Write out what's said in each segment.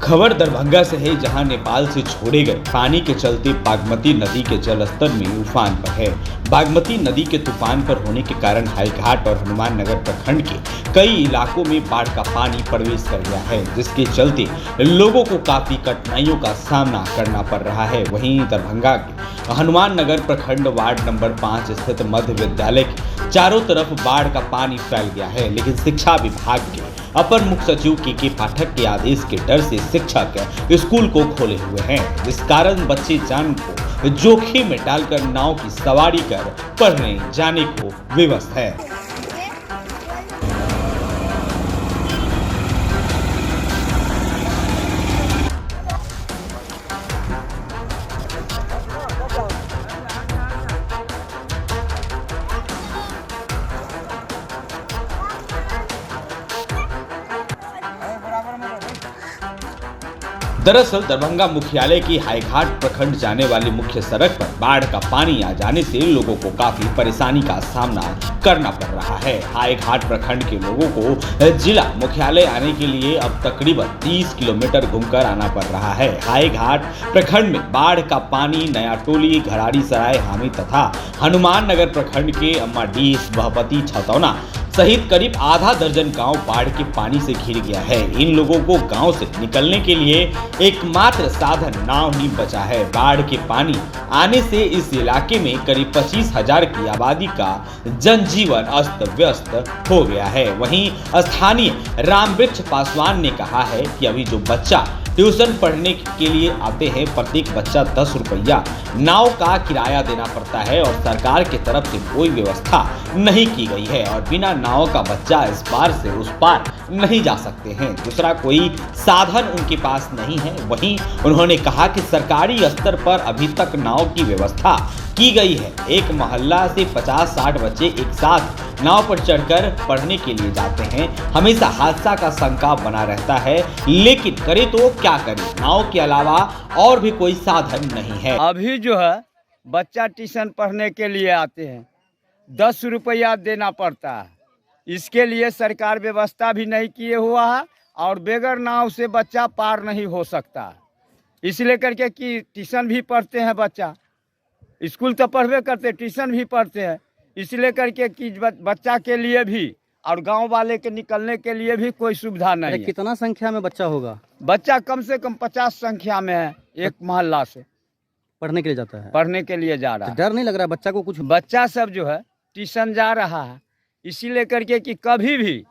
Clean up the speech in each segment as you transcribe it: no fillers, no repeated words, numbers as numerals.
खबर दरभंगा से है, जहां नेपाल से छोड़े गए पानी के चलते बागमती नदी के जलस्तर में उफान पर है। बागमती नदी के तूफान पर होने के कारण हाईघाट और हनुमान नगर प्रखंड के कई इलाकों में बाढ़ का पानी प्रवेश कर गया है, जिसके चलते लोगों को काफी कठिनाइयों का सामना करना पड़ रहा है। वहीं दरभंगा के हनुमान नगर प्रखंड वार्ड नंबर 5 स्थित मध्य विद्यालय के चारों तरफ बाढ़ का पानी फैल गया है, लेकिन शिक्षा विभाग के अपर मुख्य सचिव के पाठक के आदेश के डर से शिक्षक स्कूल को खोले हुए हैं, जिस कारण बच्चे जान को जोखिम में डालकर नाव की सवारी कर पढ़ने जाने को विवश है। दरअसल दरभंगा मुख्यालय की हाईघाट प्रखंड जाने वाली मुख्य सड़क पर बाढ़ का पानी आ जाने से लोगों को काफी परेशानी का सामना करना पड़ रहा है। हाईघाट प्रखंड के लोगों को जिला मुख्यालय आने के लिए अब तकरीबन 30 किलोमीटर घूमकर आना पड़ रहा है। हाईघाट प्रखंड में बाढ़ का पानी नया टोली, घराड़ी सराय, हामी तथा हनुमान नगर प्रखंड के अम्माडीह, बहपति, छतौना सहित करीब आधा दर्जन गांव बाढ़ के पानी से घिर गया है। इन लोगों को गांव से निकलने के लिए एकमात्र साधन नाव ही बचा है। बाढ़ के पानी आने से इस इलाके में करीब 25,000 की आबादी का जनजीवन अस्त व्यस्त हो गया है। वहीं स्थानीय रामवृक्ष पासवान ने कहा है कि अभी जो बच्चा ट्यूशन पढ़ने के लिए आते हैं, प्रत्येक बच्चा 10 रुपया नाव का किराया देना पड़ता है और सरकार की तरफ से कोई व्यवस्था नहीं की गई है और बिना नाव का बच्चा इस पार से उस पार नहीं जा सकते हैं। दूसरा कोई साधन उनके पास नहीं है। वहीं उन्होंने कहा कि सरकारी स्तर पर अभी तक नाव की व्यवस्था की गई है। एक मोहल्ला से 50-60 बच्चे एक साथ नाव पर चढ़कर पढ़ने के लिए जाते हैं। हमेशा हादसा का शंका बना रहता है, लेकिन करे तो क्या करें, नाव के अलावा और भी कोई साधन नहीं है। अभी जो है बच्चा ट्यूशन पढ़ने के लिए आते हैं, 10 रुपया देना पड़ता है। इसके लिए सरकार व्यवस्था भी नहीं किए हुआ है और बगैर नाव से बच्चा पार नहीं हो सकता। इसलिए करके कि ट्यूशन भी पढ़ते हैं बच्चा, स्कूल तो पढ़वे करते, ट्यूशन भी पढ़ते हैं। इसलिए करके कि बच्चा के लिए भी और गांव वाले के निकलने के लिए भी कोई सुविधा नहीं है। कितना संख्या में बच्चा होगा? बच्चा कम से कम 50 संख्या में है। एक मोहल्ला से पढ़ने के लिए जाता है, पढ़ने के लिए जा रहा है। डर नहीं लग रहा बच्चा को? कुछ बच्चा सब जो है ट्यूशन जा रहा है, इसीलिए करके कि कभी भी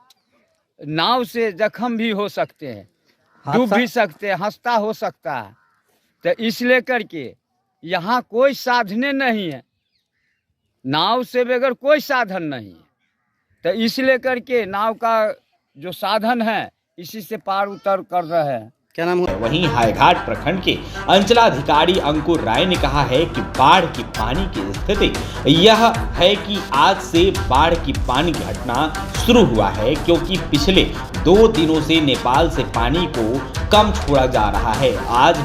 नाव से जख्म भी हो सकते हैं, डूब भी सकते हैं, हंसता हो सकता है। तो इसलिए करके यहाँ कोई साधने नहीं है, नाव से बगैर कोई साधन नहीं है। तो इसलिए करके नाव का जो साधन है इसी से पार उतर कर रहे हैं। क्या नाम है? वहीं हाईघाट प्रखंड के अंचलाधिकारी अंकुर राय ने कहा है कि बाढ़ की पानी की स्थिति यह है कि आज से बाढ़ की पानी की घटना शुरू हुआ है, क्योंकि पिछले 2 दिनों से नेपाल से पानी को कम छोड़ा जा रहा है। आज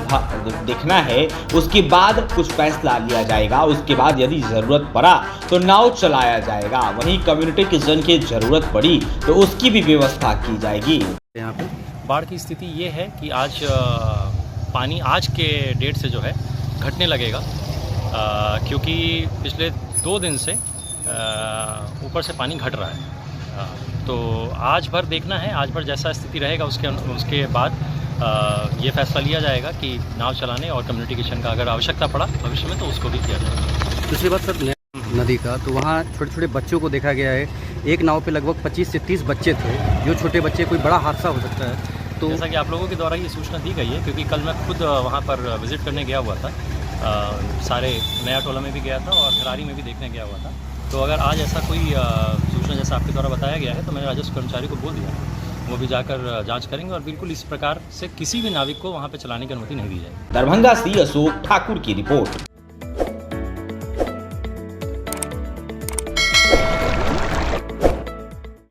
देखना है, उसके बाद कुछ फैसला लिया जाएगा। उसके बाद यदि जरूरत पड़ा तो नाव चलाया जाएगा। वहीं कम्युनिटी किचन की जरूरत पड़ी तो उसकी भी व्यवस्था की जाएगी। यहाँ पे बाढ़ की स्थिति ये है कि आज पानी आज के डेट से जो है घटने लगेगा, क्योंकि पिछले 2 दिन से ऊपर से पानी घट रहा है। तो आज भर देखना है, आज भर जैसा स्थिति रहेगा उसके बाद ये फैसला लिया जाएगा कि नाव चलाने और कम्युनिटी किचन का अगर आवश्यकता पड़ा भविष्य में तो उसको भी किया जाएगा। दूसरी बात सर, नदी का तो वहाँ छोटे छोटे बच्चों को देखा गया है। एक नाव पे लगभग 25 से 30 बच्चे थे, जो छोटे बच्चे, कोई बड़ा हादसा हो सकता है। तो जैसा कि आप लोगों के द्वारा ये सूचना दी गई है, क्योंकि कल मैं खुद वहाँ पर विज़िट करने गया हुआ था, सारे नया टोला में भी गया था और घरारी में भी देखने गया हुआ था। तो अगर आज ऐसा कोई सूचना जैसा आपके द्वारा बताया गया है तो मैंने राजस्व कर्मचारी को बोल दिया, वो भी जाकर जांच करेंगे और बिल्कुल इस प्रकार से किसी भी नाविक को वहाँ पे चलाने की अनुमति नहीं दी जाएगी। दरभंगा से अशोक ठाकुर की रिपोर्ट।